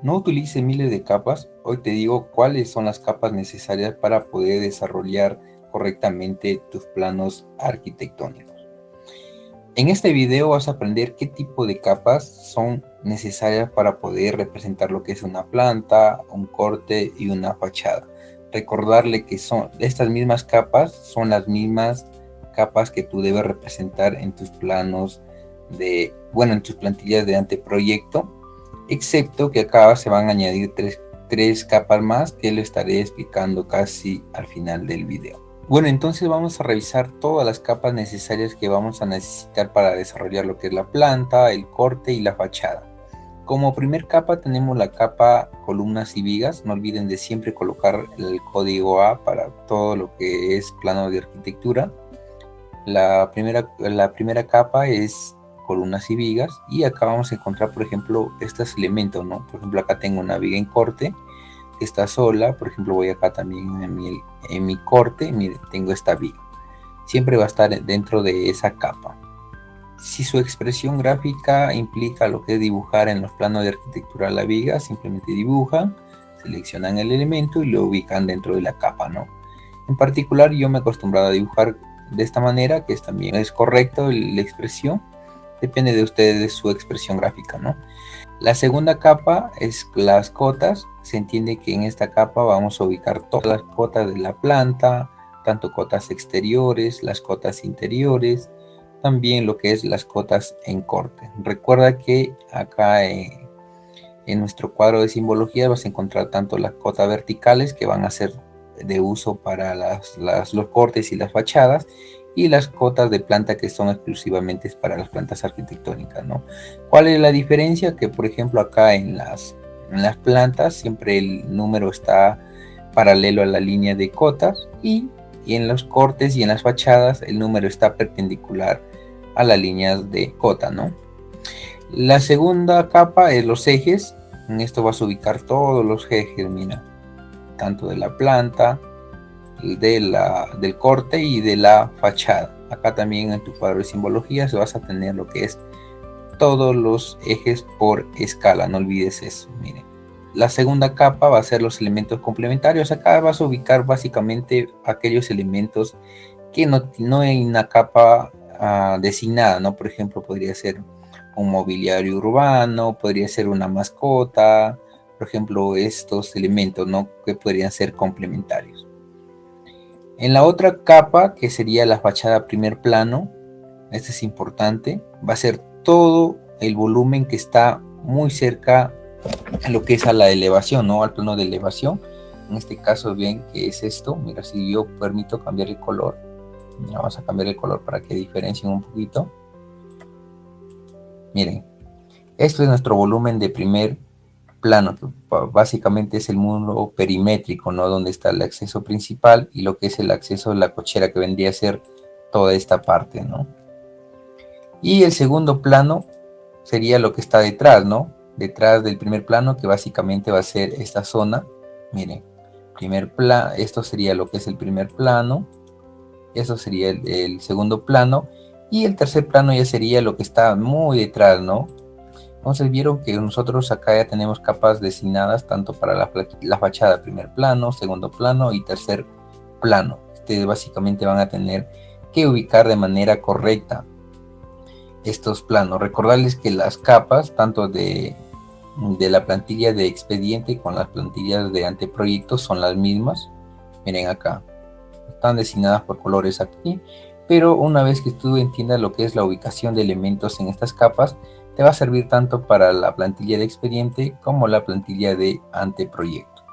No utilices miles de capas. Hoy te digo cuáles son las capas necesarias para poder desarrollar correctamente tus planos arquitectónicos. En este video vas a aprender qué tipo de capas son necesarias para poder representar lo que es una planta, un corte y una fachada. Recordarle que son estas mismas capas, son las mismas capas que tú debes representar en tus planos en tus plantillas de anteproyecto, excepto que acá se van a añadir tres capas más que lo estaré explicando casi al final del video. Bueno, entonces vamos a revisar todas las capas necesarias que vamos a necesitar para desarrollar lo que es la planta, el corte y la fachada. Como primer capa tenemos la capa columnas y vigas. No olviden de siempre colocar el código A para todo lo que es plano de arquitectura. La primera capa es columnas y vigas, y acá vamos a encontrar, por ejemplo, estos elementos, ¿no? Por ejemplo, acá tengo una viga en corte que está sola. Por ejemplo, voy acá también en mi corte, miren, tengo esta viga. Siempre va a estar dentro de esa capa. Si su expresión gráfica implica lo que es dibujar en los planos de arquitectura la viga, simplemente dibujan, seleccionan el elemento y lo ubican dentro de la capa, ¿no? En particular, yo me he acostumbrado a dibujar de esta manera, que también es correcto la expresión. Depende de ustedes, de su expresión gráfica, ¿no? La segunda capa es las cotas. Se entiende que en esta capa vamos a ubicar todas las cotas de la planta, tanto cotas exteriores, las cotas interiores, también lo que es las cotas en corte. Recuerda que acá en nuestro cuadro de simbología vas a encontrar tanto las cotas verticales, que van a ser de uso para los cortes y las fachadas, y las cotas de planta, que son exclusivamente para las plantas arquitectónicas, ¿no? ¿Cuál es la diferencia? Que por ejemplo acá en las plantas siempre el número está paralelo a la línea de cotas, y en los cortes y en las fachadas el número está perpendicular a las líneas de cota, ¿no? La segunda capa es los ejes. En esto vas a ubicar todos los ejes, mira, tanto de la planta, del corte y de la fachada. Acá también en tu cuadro de simbologías vas a tener lo que es todos los ejes por escala, no olvides eso. Miren, la segunda capa va a ser los elementos complementarios. Acá vas a ubicar básicamente aquellos elementos que no hay una capa designada, ¿no? Por ejemplo, podría ser un mobiliario urbano, podría ser una mascota, por ejemplo, estos elementos, ¿no? Que podrían ser complementarios. En la otra capa, que sería la fachada primer plano, este es importante, va a ser todo el volumen que está muy cerca a lo que es a la elevación, ¿no? Al plano de elevación. En este caso, bien, que es esto. Mira, si yo permito cambiar el color, mira, vamos a cambiar el color para que diferencien un poquito. Miren, esto es nuestro volumen de primer plano, que básicamente es el muro perimétrico, ¿no? Donde está el acceso principal y lo que es el acceso de la cochera, que vendría a ser toda esta parte, ¿no? Y el segundo plano sería lo que está detrás, ¿no? Detrás del primer plano, que básicamente va a ser esta zona. Miren, esto sería lo que es el primer plano, eso sería el segundo plano, y el tercer plano ya sería lo que está muy detrás, ¿no? Entonces vieron que nosotros acá ya tenemos capas designadas tanto para la fachada primer plano, segundo plano y tercer plano. Ustedes básicamente van a tener que ubicar de manera correcta estos planos. Recordarles que las capas, tanto de la plantilla de expediente con las plantillas de anteproyecto, son las mismas. Miren acá, están designadas por colores aquí, pero una vez que tú entiendas lo que es la ubicación de elementos en estas capas, te va a servir tanto para la plantilla de expediente como la plantilla de anteproyecto.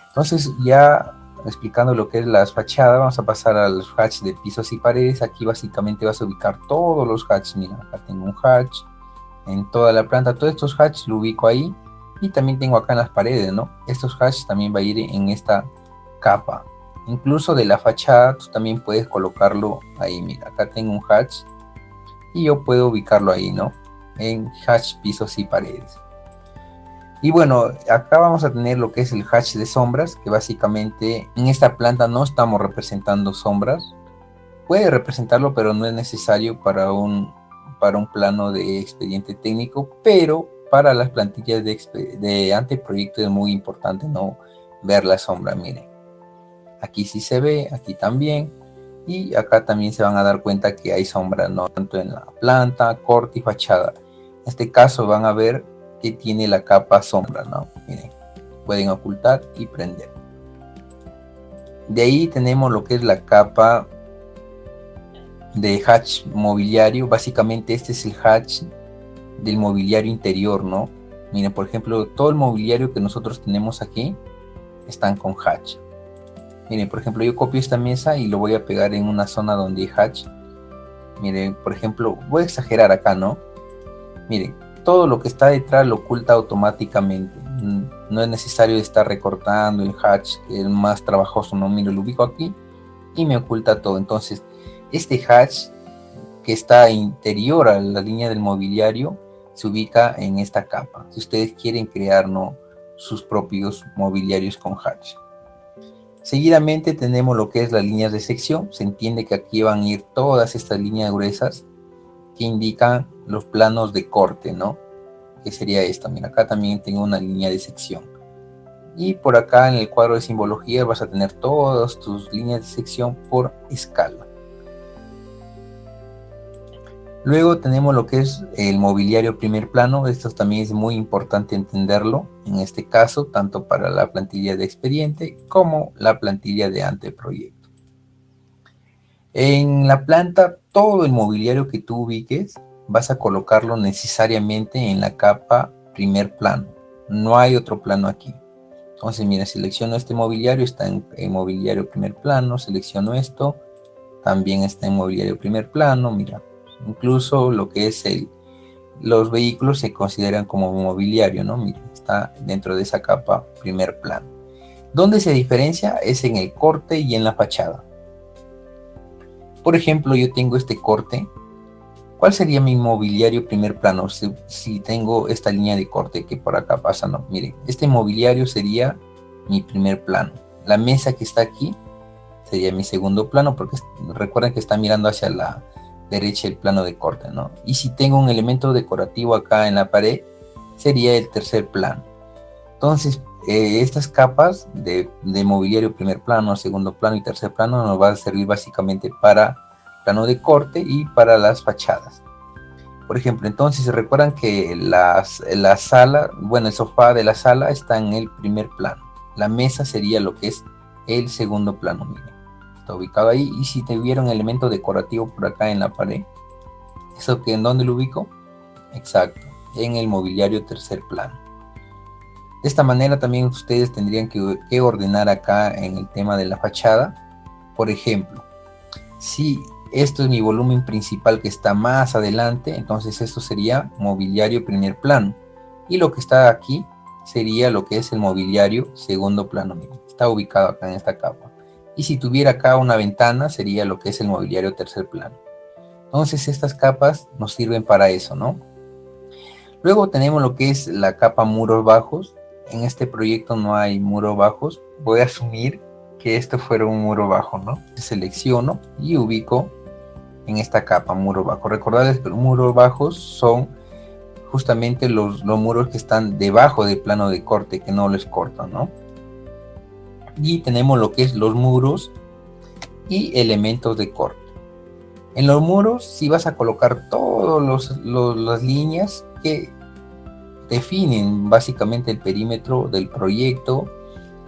Entonces, ya explicando lo que es las fachadas, vamos a pasar a los hatches de pisos y paredes. Aquí básicamente vas a ubicar todos los hatches. Mira, acá tengo un hatch en toda la planta. Todos estos hatches lo ubico ahí, y también tengo acá en las paredes, ¿no? Estos hatches también va a ir en esta capa. Incluso de la fachada tú también puedes colocarlo ahí. Mira, acá tengo un hatch y yo puedo ubicarlo ahí, ¿no? En hatch pisos y paredes. Y bueno, acá vamos a tener lo que es el hatch de sombras, que básicamente en esta planta no estamos representando sombras. Puede representarlo, pero no es necesario para un plano de expediente técnico, pero para las plantillas de anteproyecto es muy importante no ver la sombra. Miren, aquí sí se ve, aquí también, y acá también se van a dar cuenta que hay sombra, ¿no? Tanto en la planta, corte y fachada. En este caso van a ver que tiene la capa sombra, ¿no? Miren, pueden ocultar y prender. De ahí tenemos lo que es la capa de hatch mobiliario. Básicamente este es el hatch del mobiliario interior, ¿no? Miren, por ejemplo, todo el mobiliario que nosotros tenemos aquí están con hatch. Miren, por ejemplo, yo copio esta mesa y lo voy a pegar en una zona donde hay hatch. Miren, por ejemplo, voy a exagerar acá, ¿no? Miren, todo lo que está detrás lo oculta automáticamente. No es necesario estar recortando el hatch, que es más trabajoso, ¿no? Miren, lo ubico aquí y me oculta todo. Entonces, este hatch que está interior a la línea del mobiliario se ubica en esta capa. Si ustedes quieren crear, ¿no?, sus propios mobiliarios con hatch. Seguidamente tenemos lo que es las líneas de sección. Se entiende que aquí van a ir todas estas líneas gruesas que indican los planos de corte, ¿no? Que sería esta. Mira, acá también tengo una línea de sección. Y por acá en el cuadro de simbología vas a tener todas tus líneas de sección por escala. Luego tenemos lo que es el mobiliario primer plano. Esto también es muy importante entenderlo, en este caso, tanto para la plantilla de expediente como la plantilla de anteproyecto. En la planta, todo el mobiliario que tú ubiques, vas a colocarlo necesariamente en la capa primer plano. No hay otro plano aquí. Entonces, mira, selecciono este mobiliario, está en mobiliario primer plano, selecciono esto, también está en mobiliario primer plano, mira. Incluso lo que es los vehículos se consideran como mobiliario, ¿no? Mira, está dentro de esa capa primer plano. ¿Dónde se diferencia? Es en el corte y en la fachada. Por ejemplo, yo tengo este corte. ¿Cuál sería mi mobiliario primer plano? Si tengo esta línea de corte que por acá pasa, ¿no? Miren, este mobiliario sería mi primer plano. La mesa que está aquí sería mi segundo plano, porque recuerden que está mirando hacia la derecha el plano de corte, ¿no? Y si tengo un elemento decorativo acá en la pared, sería el tercer plano. Entonces, estas capas de mobiliario primer plano, segundo plano y tercer plano nos van a servir básicamente para plano de corte y para las fachadas. Por ejemplo, entonces recuerdan que la sala, bueno, el sofá de la sala está en el primer plano. La mesa sería lo que es el segundo plano, miren. Está ubicado ahí. Y si tuviera un elemento decorativo por acá en la pared, ¿eso que en dónde lo ubico? Exacto, en el mobiliario tercer plano. De esta manera también ustedes tendrían que ordenar acá en el tema de la fachada. Por ejemplo, si esto es mi volumen principal que está más adelante, entonces esto sería mobiliario primer plano. Y lo que está aquí sería lo que es el mobiliario segundo plano. Miren, está ubicado acá en esta capa. Y si tuviera acá una ventana, sería lo que es el mobiliario tercer plano. Entonces estas capas nos sirven para eso, ¿no? Luego tenemos lo que es la capa muros bajos. En este proyecto no hay muros bajos. Voy a asumir que esto fuera un muro bajo, ¿no? Selecciono y ubico en esta capa muro bajo. Recordarles que los muros bajos son justamente los muros que están debajo del plano de corte, que no les cortan, ¿no? Y tenemos lo que es los muros y elementos de corte. En los muros sí vas a colocar todas las líneas que definen básicamente el perímetro del proyecto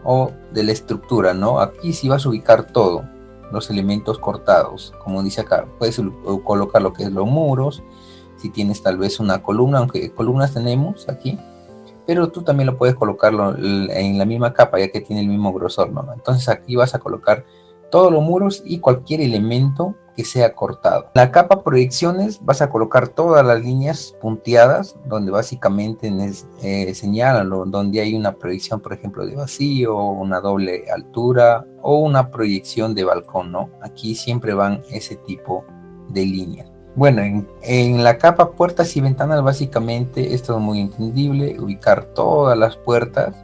o de la estructura, ¿no? Aquí sí vas a ubicar todo, los elementos cortados, como dice acá. Puedes colocar lo que es los muros, si tienes tal vez una columna, aunque columnas tenemos aquí, pero tú también lo puedes colocarlo en la misma capa, ya que tiene el mismo grosor, ¿no? Entonces aquí vas a colocar todos los muros y cualquier elemento que sea cortado. En la capa proyecciones vas a colocar todas las líneas punteadas, donde básicamente señalan donde hay una proyección, por ejemplo, de vacío, una doble altura o una proyección de balcón, ¿no? Aquí siempre van ese tipo de líneas. Bueno, en la capa puertas y ventanas básicamente esto es muy entendible, ubicar todas las puertas.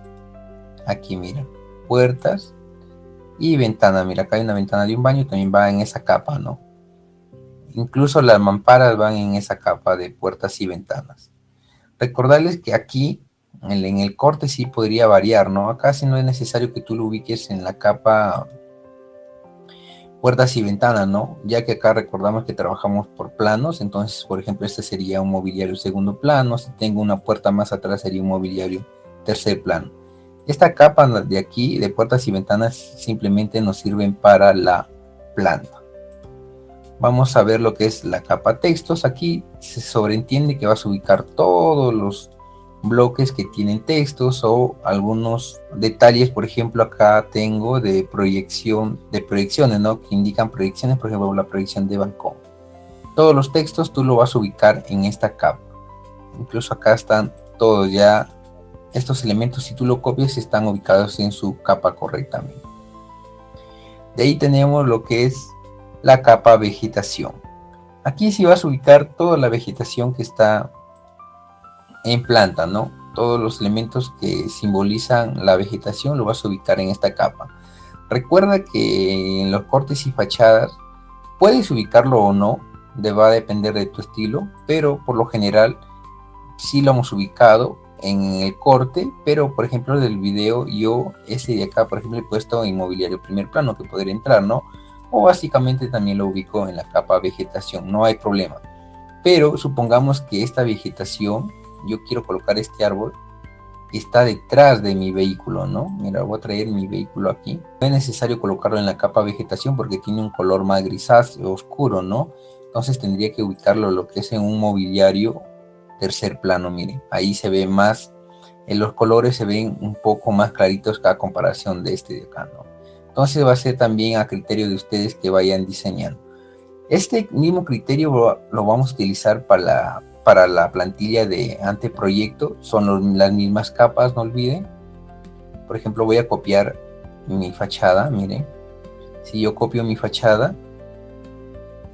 Aquí miren, puertas y ventana. Mira, acá hay una ventana de un baño, también va en esa capa, ¿no? Incluso las mamparas van en esa capa de puertas y ventanas. Recordarles que aquí en el corte sí podría variar, ¿no? Acá sí no es necesario que tú lo ubiques en la capa puertas y ventanas, ¿no? Ya que acá recordamos que trabajamos por planos, entonces, por ejemplo, este sería un mobiliario segundo plano, si tengo una puerta más atrás sería un mobiliario tercer plano. Esta capa de aquí, de puertas y ventanas, simplemente nos sirven para la planta. Vamos a ver lo que es la capa textos. Aquí se sobreentiende que vas a ubicar todos los bloques que tienen textos o algunos detalles. Por ejemplo, acá tengo de proyecciones, ¿no? Que indican proyecciones, por ejemplo, la proyección de balcón. Todos los textos tú lo vas a ubicar en esta capa. Incluso acá están todos ya. Estos elementos, si tú lo copias, están ubicados en su capa correctamente. De ahí tenemos lo que es la capa vegetación. Aquí sí vas a ubicar toda la vegetación que está en planta, ¿no? Todos los elementos que simbolizan la vegetación lo vas a ubicar en esta capa. Recuerda que en los cortes y fachadas puedes ubicarlo o no, va a depender de tu estilo, pero por lo general sí lo hemos ubicado en el corte, pero por ejemplo del video yo ese de acá por ejemplo he puesto en mobiliario primer plano que podría entrar, ¿no? O básicamente también lo ubico en la capa vegetación, no hay problema. Pero supongamos que esta vegetación, yo quiero colocar este árbol que está detrás de mi vehículo, ¿no? Mira, voy a traer mi vehículo aquí. No es necesario colocarlo en la capa vegetación porque tiene un color más grisáceo, oscuro, ¿no? Entonces tendría que ubicarlo lo que es en un mobiliario tercer plano, miren. Ahí se ve más, los colores se ven un poco más claritos a comparación de este de acá, ¿no? Entonces va a ser también a criterio de ustedes que vayan diseñando. Este mismo criterio lo vamos a utilizar para la plantilla de anteproyecto. Son las mismas capas, no olviden. Por ejemplo, voy a copiar mi fachada, miren. Si yo copio mi fachada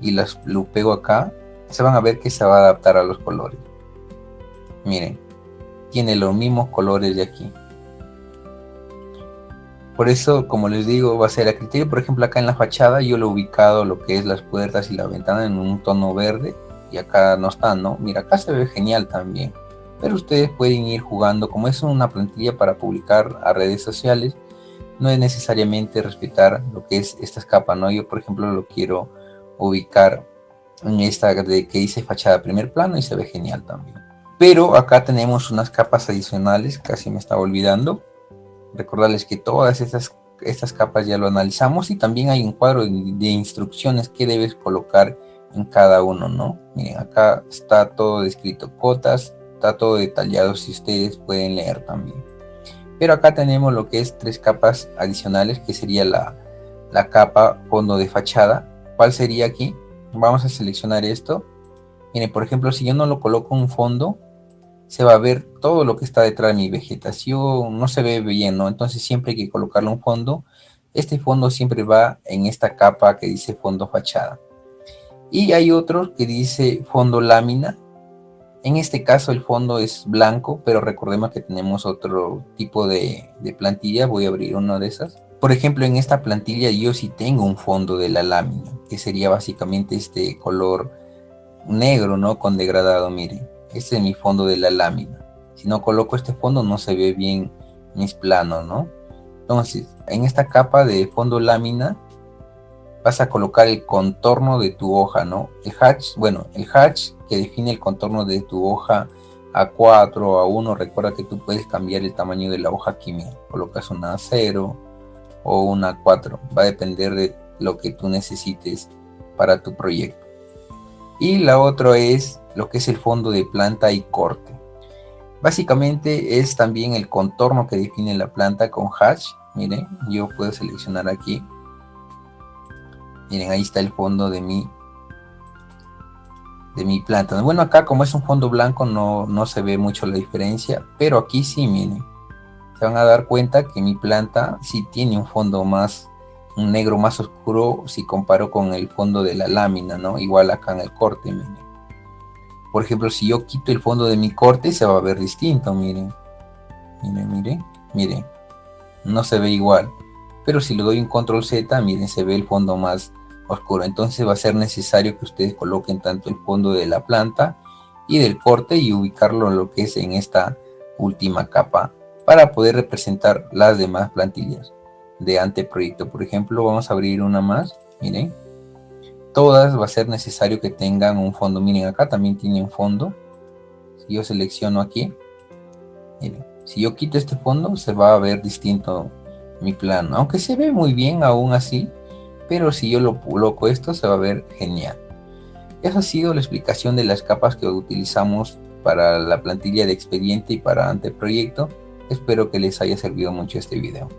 y lo pego acá, se van a ver que se va a adaptar a los colores. Miren, tiene los mismos colores de aquí. Por eso, como les digo, va a ser a criterio. Por ejemplo, acá en la fachada yo lo he ubicado lo que es las puertas y la ventana en un tono verde. Y acá no están, ¿no? Mira, acá se ve genial también. Pero ustedes pueden ir jugando. Como es una plantilla para publicar a redes sociales, no es necesariamente respetar lo que es estas capas, ¿no? Yo, por ejemplo, lo quiero ubicar en esta de que dice fachada primer plano y se ve genial también. Pero acá tenemos unas capas adicionales, casi me estaba olvidando. Recordarles que todas estas capas ya lo analizamos y también hay un cuadro de instrucciones que debes colocar en cada uno, ¿no? Miren, acá está todo descrito, cotas, está todo detallado si ustedes pueden leer también. Pero acá tenemos lo que es 3 capas adicionales, que sería la capa fondo de fachada. ¿Cuál sería aquí? Vamos a seleccionar esto. Miren, por ejemplo, si yo no lo coloco un fondo, se va a ver todo lo que está detrás de mi vegetación, no se ve bien, ¿no? Entonces siempre hay que colocarle un fondo. Este fondo siempre va en esta capa que dice fondo fachada. Y hay otro que dice fondo lámina. En este caso el fondo es blanco, pero recordemos que tenemos otro tipo de plantilla. Voy a abrir una de esas. Por ejemplo, en esta plantilla yo sí tengo un fondo de la lámina, que sería básicamente este color negro, ¿no? Con degradado, miren. Este es mi fondo de la lámina. Si no coloco este fondo no se ve bien mis planos, ¿no? Entonces, en esta capa de fondo lámina vas a colocar el contorno de tu hoja, ¿no? El hatch que define el contorno de tu hoja A4 o A1. Recuerda que tú puedes cambiar el tamaño de la hoja aquí, mira. Colocas una A0 o una A4. Va a depender de lo que tú necesites para tu proyecto. Y la otra es lo que es el fondo de planta y corte. Básicamente es también el contorno que define la planta con hatch. Miren, yo puedo seleccionar aquí. Miren, ahí está el fondo de mi planta. Bueno, acá como es un fondo blanco no se ve mucho la diferencia, pero aquí sí, miren. Se van a dar cuenta que mi planta sí tiene un fondo un negro más oscuro si comparo con el fondo de la lámina, ¿no? Igual acá en el corte, miren. Por ejemplo, si yo quito el fondo de mi corte, se va a ver distinto, miren. Miren. No se ve igual. Pero si le doy un control Z, miren, se ve el fondo más oscuro. Entonces va a ser necesario que ustedes coloquen tanto el fondo de la planta y del corte y ubicarlo en lo que es en esta última capa para poder representar las demás plantillas de anteproyecto. Por ejemplo, vamos a abrir una más, miren, todas va a ser necesario que tengan un fondo. Miren, acá también tiene un fondo. Si yo selecciono aquí, miren, si yo quito este fondo se va a ver distinto mi plano, aunque se ve muy bien aún así, pero si yo lo coloco esto se va a ver genial. Esa ha sido la explicación de las capas que utilizamos para la plantilla de expediente y para anteproyecto. Espero que les haya servido mucho este video.